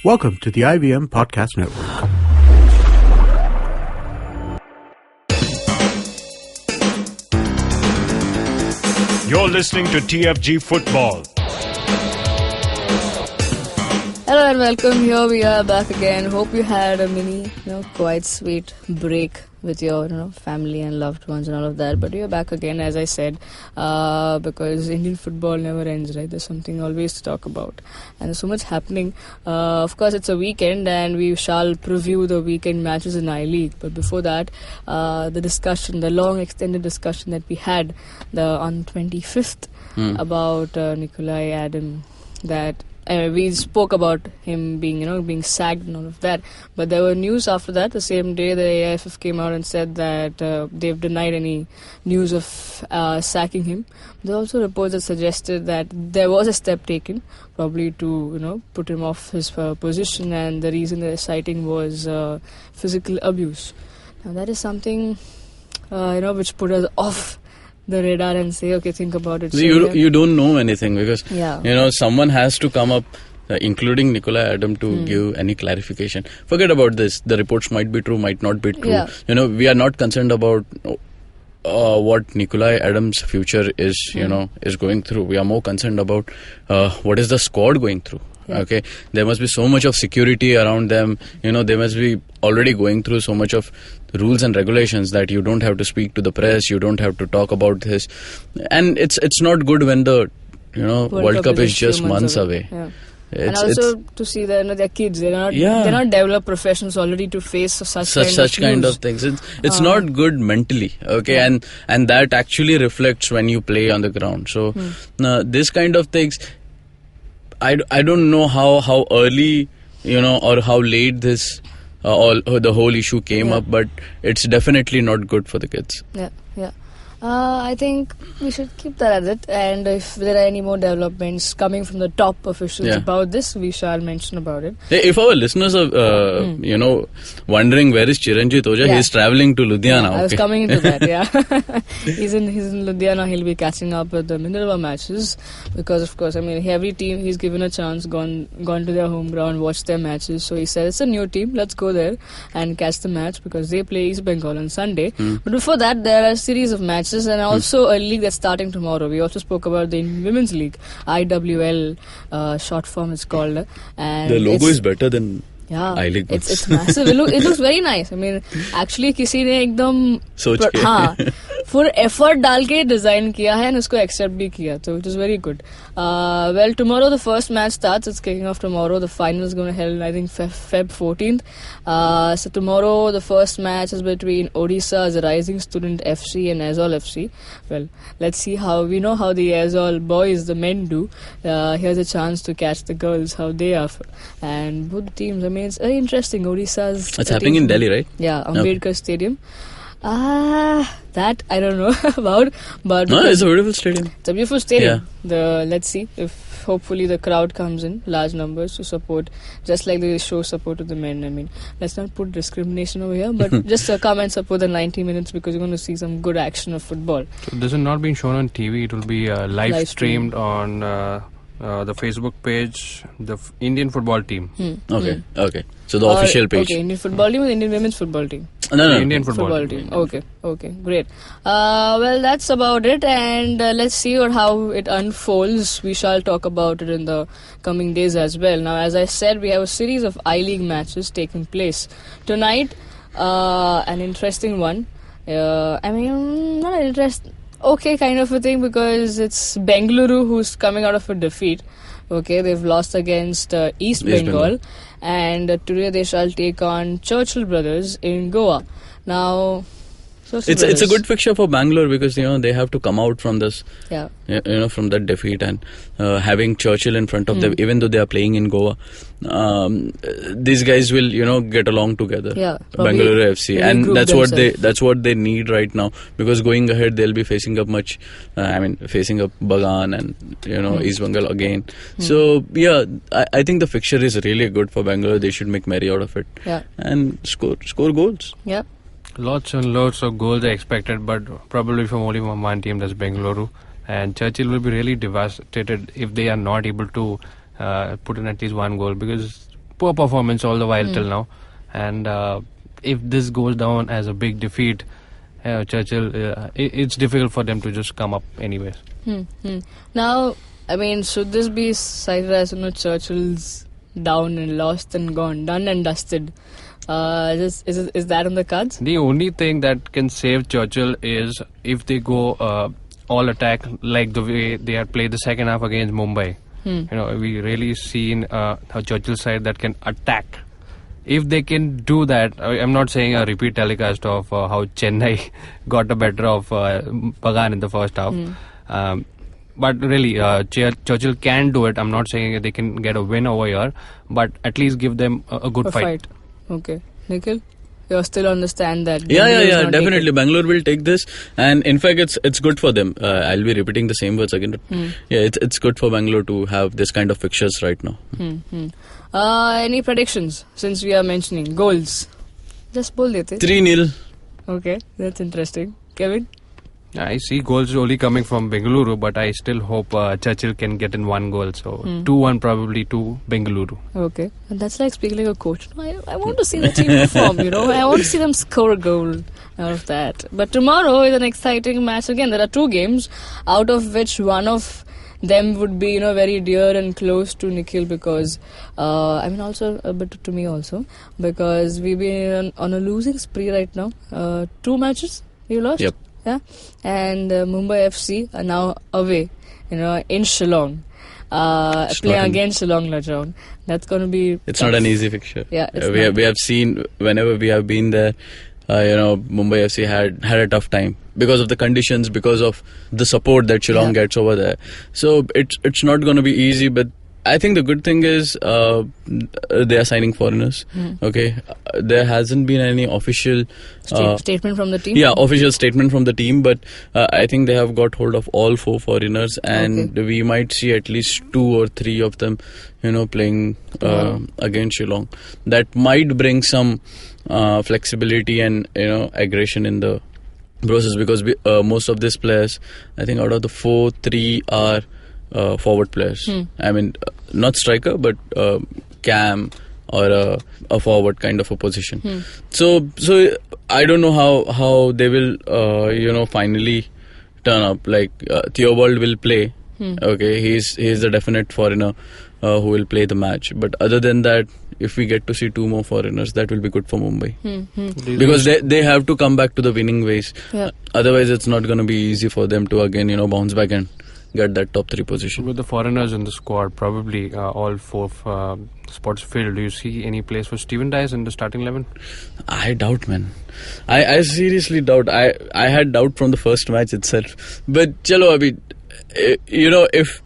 Welcome to the IVM Podcast Network. You're listening to TFG Football. Hello and welcome. Here we are back again. Hope you had a mini, quite sweet break with your, family and loved ones and all of that. But you're back again, as I said, because Indian football never ends, right? There's something always to talk about, and there's so much happening. Of course, it's a weekend, and we shall preview the weekend matches in I-League. But before that, the long extended discussion that we had on 25th about Nikolai Adam, that. We spoke about him being sacked and all of that. But there were news after that. The same day, the AIFF came out and said that they've denied any news of sacking him. There are also reports that suggested that there was a step taken, probably to put him off his position, and the reason they're citing was physical abuse. Now that is something which put us off the radar and say, okay, think about it. So you don't know anything because someone has to come up, including Nikolai Adam, to give any clarification. Forget about this. The reports might be true, might not be true. Yeah. We are not concerned about what Nikolai Adam's future is. Is going through. We are more concerned about what is the squad going through. Yeah. Okay, there must be so much of security around them. They must be already going through so much of rules and regulations that you don't have to speak to the press, you don't have to talk about this, and it's not good when the World Cup is just months away. Yeah. And also to see that they're kids, they're not developed professionals already to face such kind of things. It's not good mentally, okay, and that actually reflects when you play on the ground. So this kind of things, I don't know how early or how late this the whole issue came up, but it's definitely not good for the kids. Yeah. I think we should keep that at it, and if there are any more developments coming from the top officials about this, we shall mention about it. If our listeners are wondering where is Chiranjit Oja, he's travelling to Ludhiana. I was coming into that. He's in Ludhiana. He'll be catching up with the Minerva matches because, of course, every team he's given a chance, gone to their home ground, watched their matches. So he said, it's a new team, let's go there and catch the match because they play East Bengal on Sunday. But before that, there are a series of matches and also a league that's starting tomorrow. We also spoke about the Women's League, IWL, short form it's called. And the logo is better than I-League. It's massive. It looks very nice. Actually किसी ने एकदम full effort डाल के design किया है and उसको accept भी किया. So it is very good. Well, tomorrow the first match starts. It's kicking off tomorrow. The final is going to held, I think, Feb 14th. So tomorrow the first match is between Odisha's Rising Student FC and Aizawl FC. Well, let's see how the Aizawl boys, the men do. Here's a chance to catch the girls, how they are. And both teams, it's very interesting. Odisha's... It's happening in Delhi, right? Yeah, Ambedkar Stadium. That I don't know about, but no, it's a beautiful stadium. It's a beautiful stadium. Yeah. Let's see if hopefully the crowd comes in large numbers to support, just like they show support to the men. Let's not put discrimination over here, but just come and support the 90 minutes because you're going to see some good action of football. So this is not being shown on TV. It will be live streamed on the Facebook page, the Indian football team. Okay. So the official page. Okay, Indian football team or Indian women's football team? No. Indian football team. Okay, great. Well, that's about it, and let's see how it unfolds. We shall talk about it in the coming days as well. Now, as I said, we have a series of I-League matches taking place tonight. An interesting one. Not an interesting... Okay, kind of a thing because it's Bengaluru who's coming out of a defeat. Okay, they've lost against East Bengal. And today they shall take on Churchill Brothers in Goa. Now, it's a good fixture for Bangalore because they have to come out from this, from that defeat, and having Churchill in front of them, even though they are playing in Goa, these guys will get along together. Yeah, Bangalore FC, and that's what they need right now because going ahead they'll be facing up facing up Bagan and East Bengal again. So I think the fixture is really good for Bangalore. They should make merry out of it and score goals. Yeah. Lots and lots of goals are expected, but probably from only one team, that's Bengaluru. And Churchill will be really devastated if they are not able to put in at least one goal, because poor performance all the while till now. And if this goes down as a big defeat, Churchill, it's difficult for them to just come up anyways. Now, I mean, should this be cited as, Churchill's down and lost and gone, done and dusted? Is that on the cards? The only thing that can save Churchill is if they go all attack like the way they had played the second half against Mumbai. We really seen a Churchill side that can attack. If they can do that, I'm not saying a repeat telecast of how Chennai got the better of Pagan in the first half. But really, Churchill can do it. I'm not saying they can get a win over here, but at least give them a good fight. Okay. Nikhil, you still understand that? Yeah, definitely. Bangalore will take this, and in fact, it's good for them. I'll be repeating the same words again. But it's good for Bangalore to have this kind of fixtures right now. Any predictions since we are mentioning goals? Just bol dete. 3-0. Okay, that's interesting. Kevin? I see goals only coming from Bengaluru, but I still hope Churchill can get in one goal. So 2-1 probably to Bengaluru. Okay, and that's like speaking like a coach. I want to see the team perform. I want to see them score a goal out of that. But tomorrow is an exciting match again. There are 2 games, out of which one of them would be very dear and close to Nikhil because also a bit to me also, because we've been on a losing spree right now. 2 matches you lost. Yep. Yeah, and Mumbai FC are now away, in Shillong, playing against Shillong Lajaun. That's going to be. It's tough. not an easy fixture. Yeah, we have seen whenever we have been there. Mumbai FC had a tough time because of the conditions, because of the support that Shillong gets over there. So it's not going to be easy, but I think the good thing is they are signing foreigners. Okay, there hasn't been any official statement from the team. Yeah, official statement from the team, but I think they have got hold of all 4 foreigners, and we might see at least 2 or 3 of them, playing against Shillong. That might bring some flexibility and aggression in the process, because most of these players, I think out of the 4, 3 are forward players. I mean, not striker, but cam or a forward kind of a position. So I don't know how they will finally turn up. Like Theobald will play. Okay, he's the definite foreigner who will play the match. But other than that, if we get to see 2 more foreigners, that will be good for Mumbai. Because they have to come back to the winning ways. Otherwise, it's not going to be easy for them to again bounce back and get that top 3 position. With the foreigners in the squad, probably all 4 spots filled. Do you see any place for Stephen Dias in the starting 11? I doubt, man. I seriously doubt. I had doubt from the first match itself. But chalo, abhi, if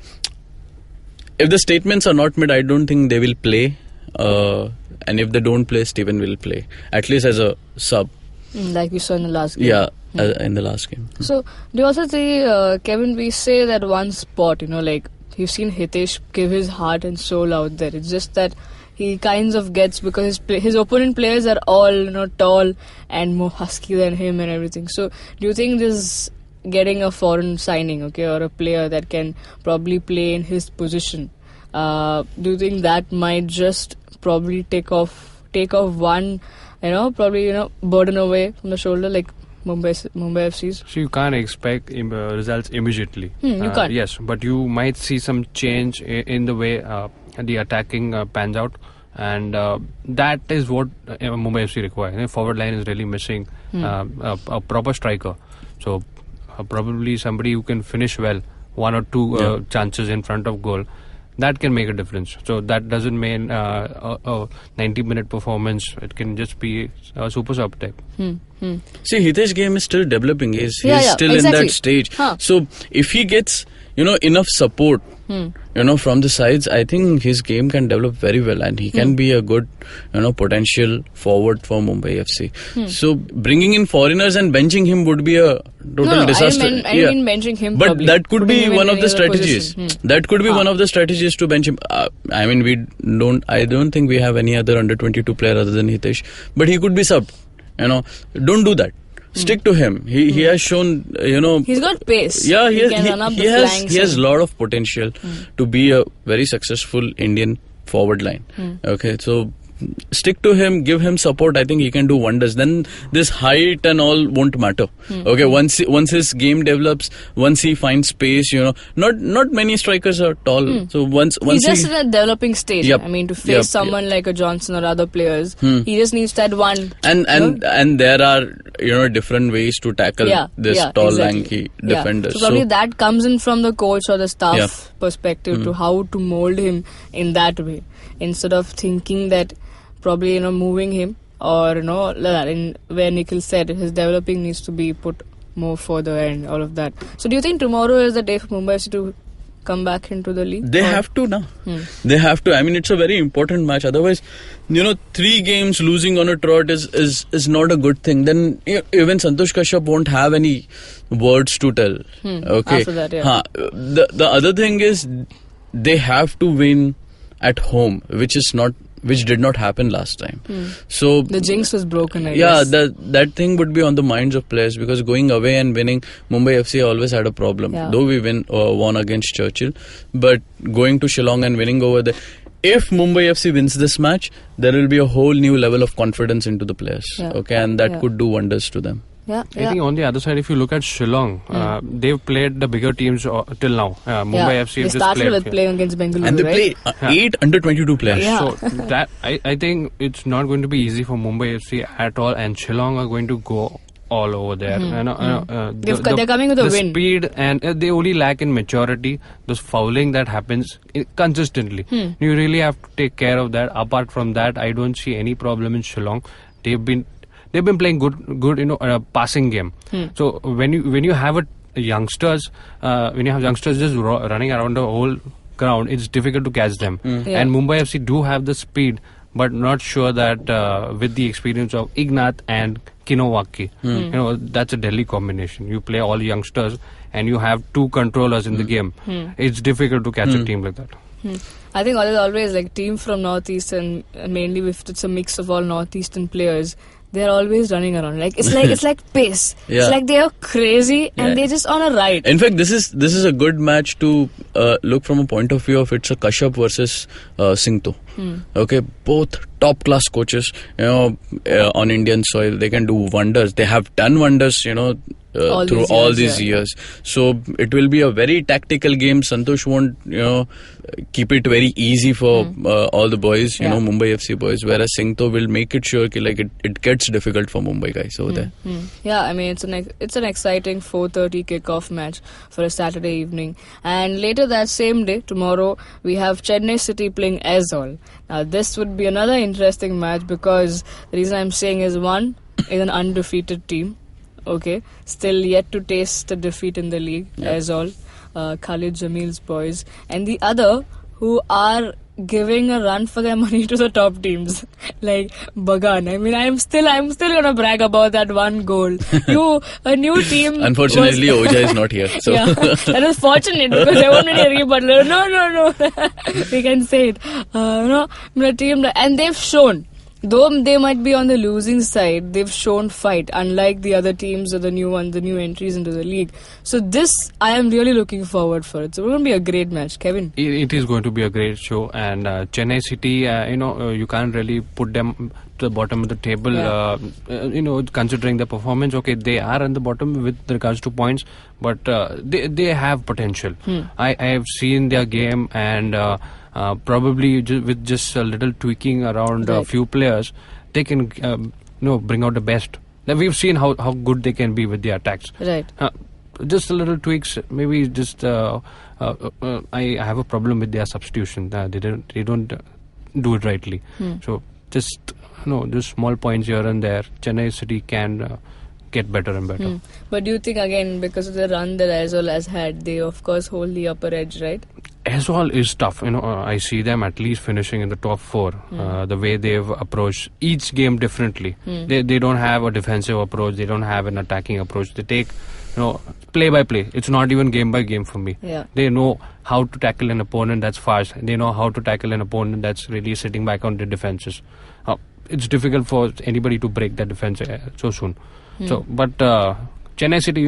the statements are not made, I don't think they will play. And if they don't play, Stephen will play, at least as a sub. Like we saw in the last game. Yeah. In the last game. So, do you also see, Kevin, we say that one spot, like you've seen Hitesh give his heart and soul out there. It's just that he kinds of gets, because his opponent players are all, tall and more husky than him and everything. So, do you think this getting a foreign signing, or a player that can probably play in his position, do you think that might just probably take off one, burden away from the shoulder, like Mumbai FC's? So you can't expect results immediately. You can't. Yes, but you might see some change in the way the attacking pans out, and that is what Mumbai FC requires. Forward line is really missing a proper striker. So probably somebody who can finish well, 1 or 2 chances in front of goal. That can make a difference. So that doesn't mean a 90-minute performance. It can just be a super sub type. See, Hitesh game is still developing. He's still exactly. in that stage. So if he gets enough support from the sides, I think his game can develop very well, and he can be a good potential forward for Mumbai FC. So bringing in foreigners and benching him would be a total disaster. I mean benching him, but probably. That could be one of the strategies. That could be one of the strategies to bench him. I mean, I don't think we have any other under 22 player other than Hitesh, but he could be subbed. Don't do that. Stick to him. He has shown, he's got pace. Yeah, he has a lot of potential to be a very successful Indian forward line. Okay, so stick to him, give him support. I think he can do wonders. Then this height and all won't matter. Okay, once his game develops, once he finds space, not many strikers are tall. So once he's just in a developing stage. Yep. I mean, to face someone like a Johnson or other players, he just needs that one. And there are different ways to tackle this tall, lanky defender. So probably that comes in from the coach or the staff perspective to how to mold him in that way, instead of thinking that probably moving him, or in where Nikhil said his developing needs to be put more further and all of that. So do you think tomorrow is the day for Mumbai FC to come back into the league? They have to now. They have to. I mean, it's a very important match. Otherwise, 3 games losing on a trot is not a good thing. Then even Santosh Kashyap won't have any words to tell. Okay. After that, the other thing is they have to win at home, which did not happen last time. So the jinx was broken, I guess. that thing would be on the minds of players, because going away and winning, Mumbai FC always had a problem. Though we won against Churchill, but going to Shillong and winning over there, if Mumbai FC wins this match, there will be a whole new level of confidence into the players. Okay, and that could do wonders to them. I think on the other side, if you look at Shillong, they've played the bigger teams till now. Mumbai FC they started with playing against Bengaluru, and they played 8 under-22 players. So that I think it's not going to be easy for Mumbai FC at all, and Shillong are going to go all over there. They're coming with a win. The speed, and they only lack in maturity. This fouling that happens consistently, you really have to take care of that. Apart from that, I don't see any problem in Shillong. They've been playing good, passing game. So when you have youngsters just running around the whole ground, it's difficult to catch them. And Mumbai FC do have the speed, but not sure that with the experience of Ignat and Kinowaki, that's a deadly combination. You play all youngsters and you have 2 controllers in the game. It's difficult to catch a team like that. I think there's always like team from Northeast, and mainly if it's a mix of all Northeastern players, they're always running around. It's like pace. It's like they are crazy and they're just on a ride. In fact, this is a good match to look from a point of view of it's a Kashyap versus Singto. Okay, both top class coaches, on Indian soil, they can do wonders. They have done wonders, through all these years. So it will be a very tactical game. Santosh won't, keep it very easy for all the boys, Mumbai FC boys. Whereas Singto will make it sure it gets difficult for Mumbai guys over there. Yeah, I mean it's an exciting 4:30 kickoff match for a Saturday evening. And later that same day, tomorrow, we have Chennai City playing Aizawl. Now this would be another interesting match, because the reason I'm saying is, one is an undefeated team. Okay, still yet to taste the defeat in the league, Aizawl, Khalid Jamil's boys, and the other who are giving a run for their money to the top teams like Bagan. I mean, I'm still gonna brag about that one goal. A new team. Unfortunately, Oja is not here. So. Yeah, that was fortunate, because there won't be any rebuttal. No. We can say it. The team, and they've shown. Though they might be on the losing side, they've shown fight, unlike the other teams or the new entries into the league. So this, I am really looking forward for it. So it's going to be a great match, Kevin. It is going to be a great show, and Chennai City, you can't really put them to the bottom of the table, considering the performance. Okay, they are on the bottom with regards to points, but they have potential. I have seen their game, and probably with just a little tweaking around a few players, they can bring out the best. Now, we've seen how good they can be with the attacks. Right. Just a little tweaks. Maybe just I have a problem with their substitution. They don't do it rightly. So just small points here and there, Chennai City can get better and better. But do you think, again, because of the run that Aizawl has had, they of course hold the upper edge, right? Aizawl is tough. I see them at least finishing in the top 4. The way they've approached each game differently. They don't have a defensive approach. They don't have an attacking approach. They take play by play. It's not even game by game for me. Yeah. They know how to tackle an opponent that's fast. They know how to tackle an opponent that's really sitting back on the defenses. It's difficult for anybody to break that defense so soon. But Chennai City,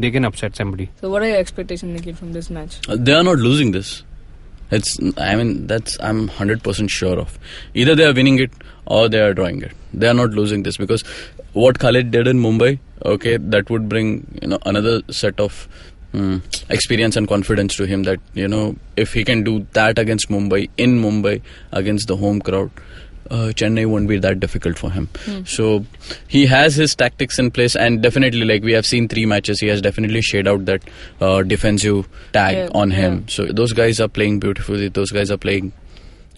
they can upset somebody. So what are your expectations, Nikhil, from this match? They are not losing this. I'm 100% sure of. Either they are winning it or they are drawing it. They are not losing this, because what Khalid did in Mumbai, okay, that would bring another set of experience and confidence to him, that if he can do that against Mumbai, in Mumbai, against the home crowd, Chennai won't be that difficult for him. So he has his tactics in place, and definitely, like we have seen 3 matches, he has definitely shaded out that defensive tag on him. So those guys are playing beautifully. Those guys are playing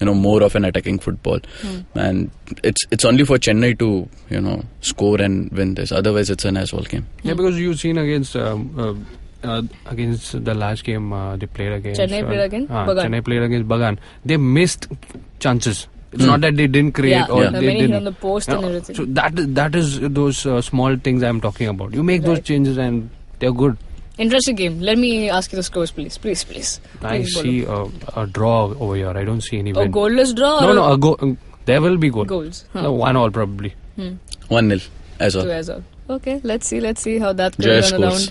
more of an attacking football, and it's only for Chennai to score and win this. Otherwise, it's an as-well game. Yeah, because you've seen against the last game they played against Chennai played against Bagan. Chennai played against Bagan. They missed chances. It's not that they didn't create or they many didn't on the post and everything. So that is those small things I'm talking about. You make those changes and they're good. Interesting game. Let me ask you the scores, please. Please. I see a draw over here. I don't see any win. A goalless draw? No. There will be goals. No, 1-1 probably. 1-0 as well. 2-0. Okay, let's see how that goes around.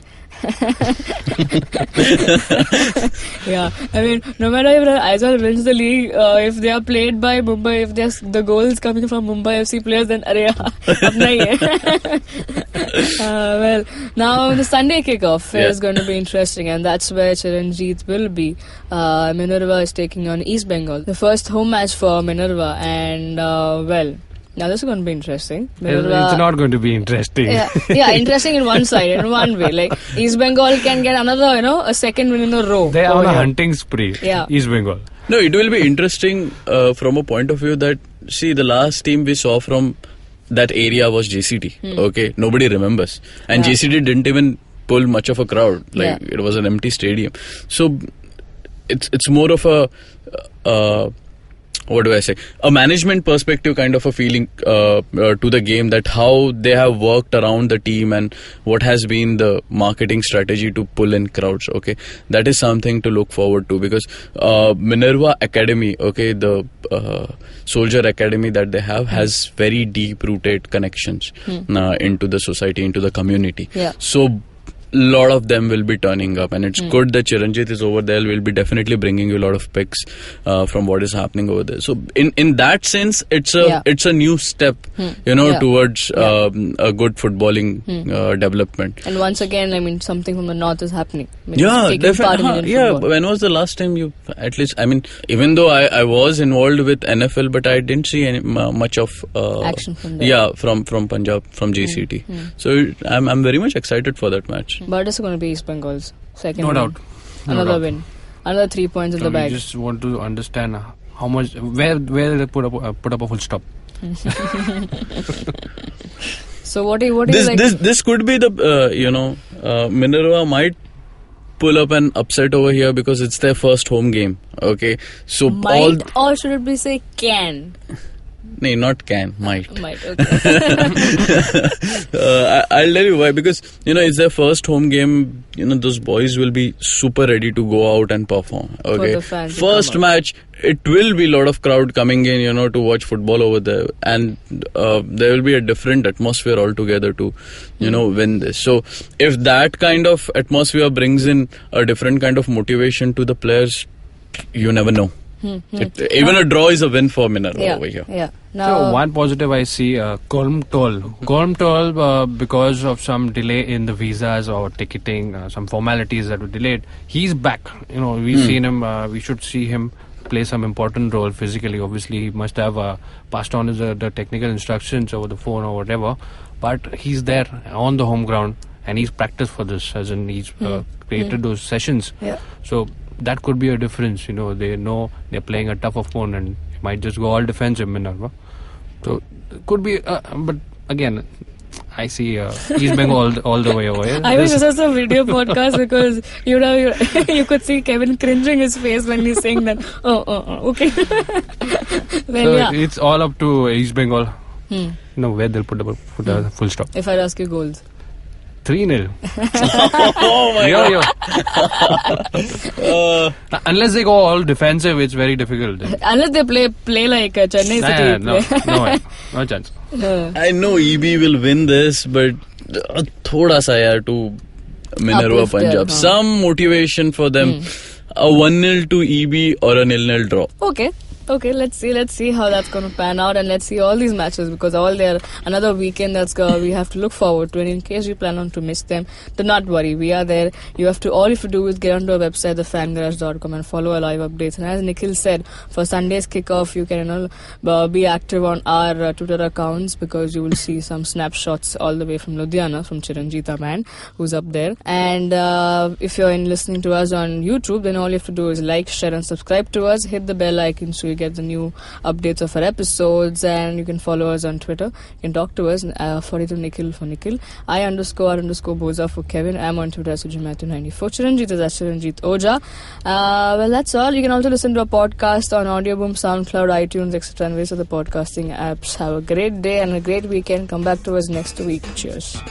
Yeah, I mean, no matter if Aizawl wins the league, if they are played by Mumbai, if there's the goals coming from Mumbai FC players, then apna hi hai. Well, now the Sunday kickoff is going to be interesting, and that's where Chiranjeet will be. Minerva is taking on East Bengal, the first home match for Minerva, and now this is going to be interesting. It's not going to be interesting. Yeah, interesting in one side, in one way. Like East Bengal can get another, a second win in a row. They are on a hunting spree. Yeah. East Bengal. No, it will be interesting from a point of view that, see, the last team we saw from that area was JCT. Okay, nobody remembers, and JCT didn't even pull much of a crowd. Like it was an empty stadium. So it's more of a. What do I say? A management perspective kind of a feeling to the game, that how they have worked around the team and what has been the marketing strategy to pull in crowds. Okay, that is something to look forward to, because Minerva Academy, okay, the Soldier Academy that they have has very deep-rooted connections into the society, into the community. So lot of them will be turning up, and it's good that Chiranjeet is over there. We'll be definitely bringing you a lot of picks from what is happening over there. So in that sense, it's a new step, towards a good footballing development. And once again, I mean, something from the north is happening. Definitely. When was the last time you, at least, I mean, even though I was involved with NFL, but I didn't see any much of action from there. Yeah, from Punjab, from JCT. So I'm very much excited for that match. But it's going to be East Bengal's second win. No doubt. Another win. Another 3 points in the bag. We just want to understand how much, where they put up a full stop. So what do you like? This could be the Minerva might pull up an upset over here because it's their first home game. Okay, so or should it be say can? No, not can. Might. Okay. I'll tell you why. Because it's their first home game. Those boys will be super ready to go out and perform. Okay. For the fans first match, it will be a lot of crowd coming in, to watch football over there, and there will be a different atmosphere altogether to, win this. So if that kind of atmosphere brings in a different kind of motivation to the players, you never know. Even a draw is a win for Minerva over here. Yeah. So one positive I see, Kormtol, because of some delay in the visas or ticketing, some formalities that were delayed, he's back. We've seen him. We should see him play some important role physically. Obviously, he must have passed on the technical instructions over the phone or whatever. But he's there on the home ground, and he's practiced for this, as in he's created those sessions. Yeah. So that could be a difference. They know they're playing a tough opponent. It might just go all defensive, Minerva. So it could be, but again, I see East Bengal all the way away. I wish this was a video podcast, because you could see Kevin cringing his face when he's saying that. Okay. It's all up to East Bengal. Where they'll put a full stop. If I ask you goals. 3-0. Oh my God. Unless they go all defensive, it's very difficult. Unless they play like Chennai City. No chance. I know EB will win this, but thoda sa yaar to Minerva Punjab. Some motivation for them. a 1-0 to EB or a 0-0 draw. Okay, let's see how that's going to pan out, and let's see all these matches, because all there another weekend we have to look forward to, and in case you plan on to miss them, do not worry, we are there. All you have to do is get onto our website, thefangarage.com, and follow our live updates. And as Nikhil said, for Sunday's kickoff, you can be active on our Twitter accounts, because you will see some snapshots all the way from Ludhiana, from Chiranjita man, who's up there. And if you're listening to us on YouTube, then all you have to do is like, share, and subscribe to us. Hit the bell icon so you get the new updates of our episodes, and you can follow us on Twitter. You can talk to us, 42 Nikhil for Nikhil, I_Boza for Kevin. I'm on Twitter as Sujimathu94. Chiranjit is as Chiranjit Oja. Well, that's all. You can also listen to a podcast on Audioboom, SoundCloud, iTunes, etc. and various other podcasting apps. Have a great day and a great weekend. Come back to us next week. Cheers.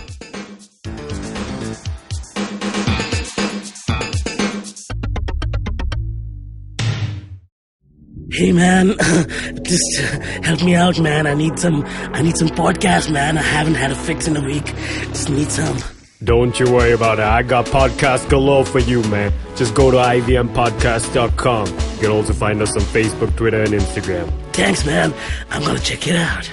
Hey man, just help me out, man. I need some podcast, man. I haven't had a fix in a week. Just need some. Don't you worry about it. I got podcast galore for you, man. Just go to ivmpodcast.com. You can also find us on Facebook, Twitter, and Instagram. Thanks, man. I'm gonna check it out.